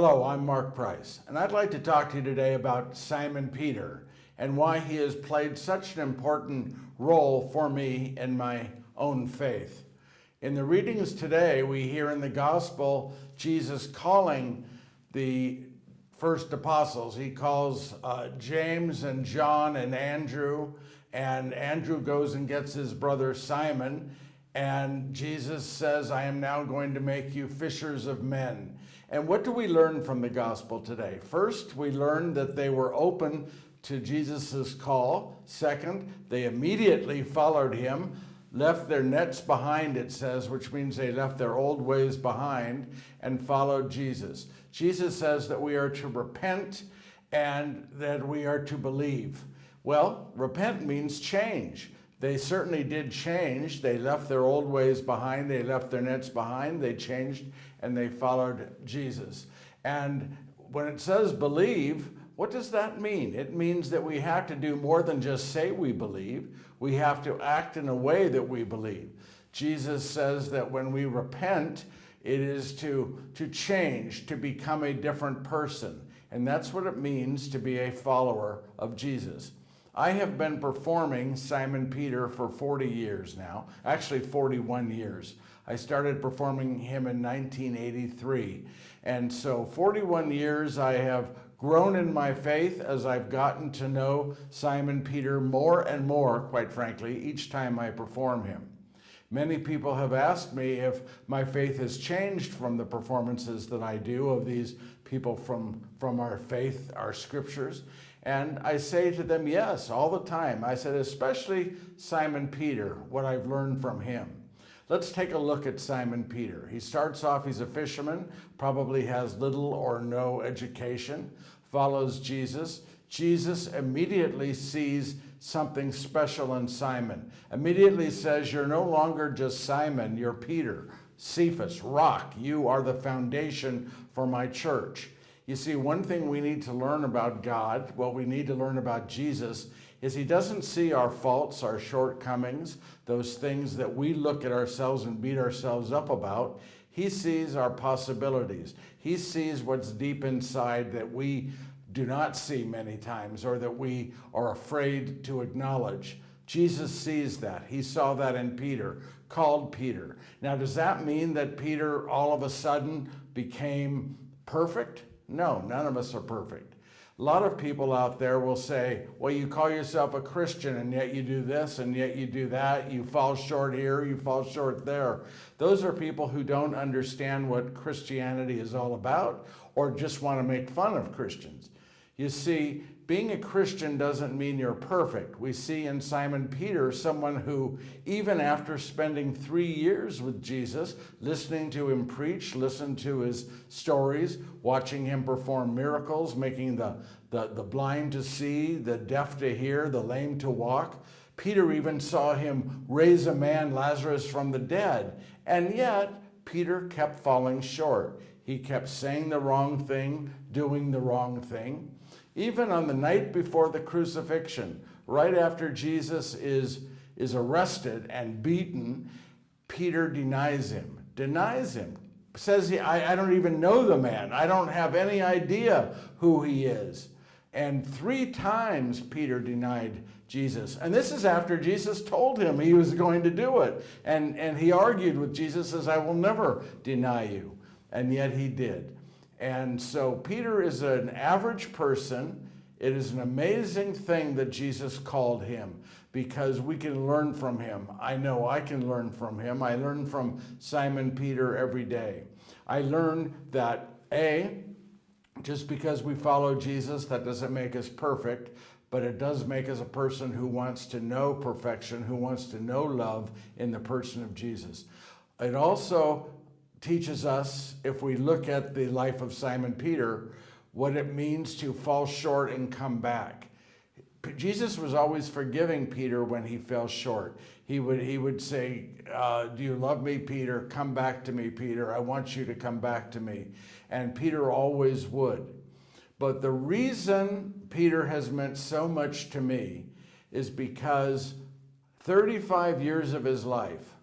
Hello, I'm Mark Price, and I'd like to talk to you today about Simon Peter and why he has played such an important role for me in my own faith. In the readings today, we hear in the gospel Jesus calling the first apostles. He calls James and John and Andrew goes and gets his brother Simon, and Jesus says, I am now going to make you fishers of men. And what do we learn from the gospel today? First, we learn that they were open to Jesus's call. Second, they immediately followed him, left their nets behind, it says, which means they left their old ways behind and followed Jesus. Jesus says that we are to repent and that we are to believe. Well, repent means change. They certainly did change. They left their old ways behind. They left their nets behind. They changed and they followed Jesus. And when it says believe, what does that mean? It means that we have to do more than just say we believe. We have to act in a way that we believe. Jesus says that when we repent, it is to change, to become a different person. And that's what it means to be a follower of Jesus. I have been performing Simon Peter for 40 years now, actually 41 years. I started performing him in 1983. And so 41 years I have grown in my faith as I've gotten to know Simon Peter more and more, quite frankly, each time I perform him. Many people have asked me if my faith has changed from the performances that I do of these people from our faith, our scriptures. And I say to them, yes, all the time. I said, especially Simon Peter, what I've learned from him. Let's take a look at Simon Peter. He starts off, he's a fisherman, probably has little or no education, follows Jesus. Jesus immediately sees something special in Simon. Immediately says, you're no longer just Simon, you're Peter, Cephas, rock. You are the foundation for my church. You see, one thing we need to learn about God, what we need to learn about Jesus, is he doesn't see our faults, our shortcomings, those things that we look at ourselves and beat ourselves up about. He sees our possibilities. He sees what's deep inside that we do not see many times or that we are afraid to acknowledge. Jesus sees that. He saw that in Peter, called Peter. Now, does that mean that Peter all of a sudden became perfect? No, none of us are perfect. A lot of people out there will say, well, you call yourself a Christian and yet you do this and yet you do that. You fall short here, you fall short there. Those are people who don't understand what Christianity is all about or just want to make fun of Christians. You see, being a Christian doesn't mean you're perfect. We see in Simon Peter someone who, even after spending 3 years with Jesus, listening to him preach, listening to his stories, watching him perform miracles, making the blind to see, the deaf to hear, the lame to walk. Peter even saw him raise a man, Lazarus, from the dead. And yet, Peter kept falling short. He kept saying the wrong thing, doing the wrong thing. Even on the night before the crucifixion, right after Jesus is arrested and beaten, Peter denies him, says, I don't even know the man. I don't have any idea who he is. And 3 times Peter denied Jesus. And this is after Jesus told him he was going to do it. And he argued with Jesus, says, I will never deny you. And yet he did. And so Peter is an average person. It is an amazing thing that Jesus called him because we can learn from him. I know I can learn from him. I learn from Simon Peter every day. I learn that just because we follow Jesus, that doesn't make us perfect, but it does make us a person who wants to know perfection, who wants to know love in the person of Jesus. It also teaches us, if we look at the life of Simon Peter, what it means to fall short and come back. Jesus was always forgiving Peter when he fell short. He would say, do you love me, Peter? Come back to me, Peter. I want you to come back to me. And Peter always would. But the reason Peter has meant so much to me is because 35 years of his life,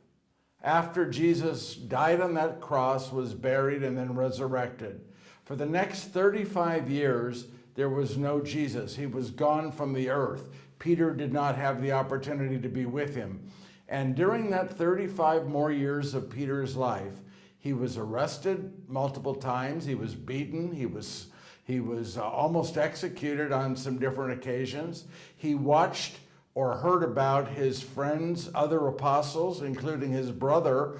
after Jesus died on that cross, was buried, and then resurrected, For the next 35 years, there was no Jesus. He was gone from the earth. Peter did not have the opportunity to be with him. And during that 35 more years of Peter's life, he was arrested multiple times. He was beaten. He was almost executed on some different occasions. He watched or heard about his friends, other apostles, including his brother,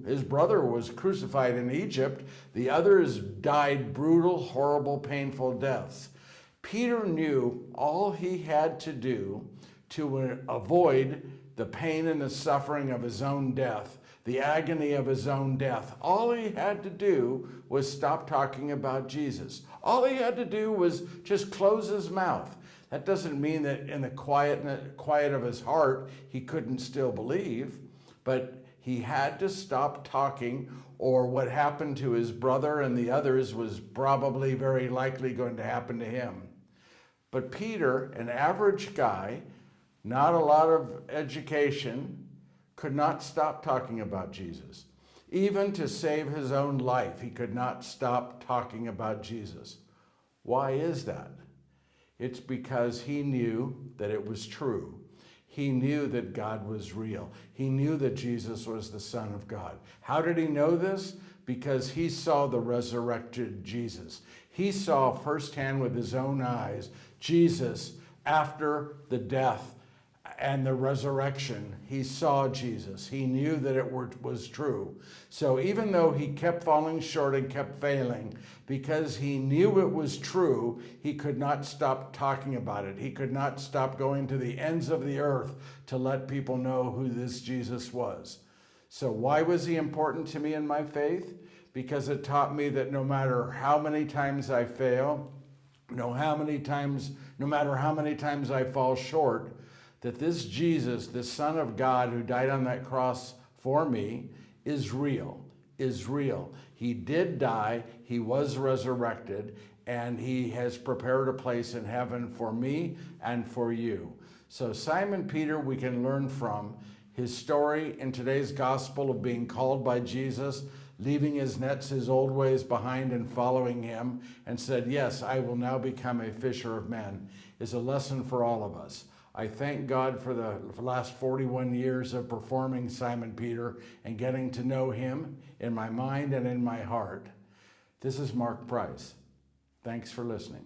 his brother was crucified in Egypt. The others died brutal, horrible, painful deaths. Peter knew all he had to do to avoid the pain and the suffering of his own death, the agony of his own death. All he had to do was stop talking about Jesus. All he had to do was just close his mouth. That doesn't mean that in the quiet of his heart, he couldn't still believe, but he had to stop talking, or what happened to his brother and the others was probably very likely going to happen to him. But Peter, an average guy, not a lot of education, could not stop talking about Jesus. Even to save his own life, he could not stop talking about Jesus. Why is that? It's because he knew that it was true. He knew that God was real. He knew that Jesus was the Son of God. How did he know this? Because he saw the resurrected Jesus. He saw firsthand with his own eyes Jesus after the death and the resurrection. He saw Jesus. He knew that it was true. So even though he kept falling short and kept failing, because he knew it was true, he could not stop talking about it. He could not stop going to the ends of the earth to let people know who this Jesus was. So why was he important to me in my faith? Because it taught me that no matter how many times I fail, no matter how many times I fall short, that this Jesus, the Son of God who died on that cross for me, is real. He did die, he was resurrected, and he has prepared a place in heaven for me and for you. So Simon Peter, we can learn from his story in today's gospel of being called by Jesus, leaving his nets, his old ways behind and following him, and said, yes, I will now become a fisher of men, is a lesson for all of us. I thank God for the last 41 years of performing Simon Peter and getting to know him in my mind and in my heart. This is Mark Price. Thanks for listening.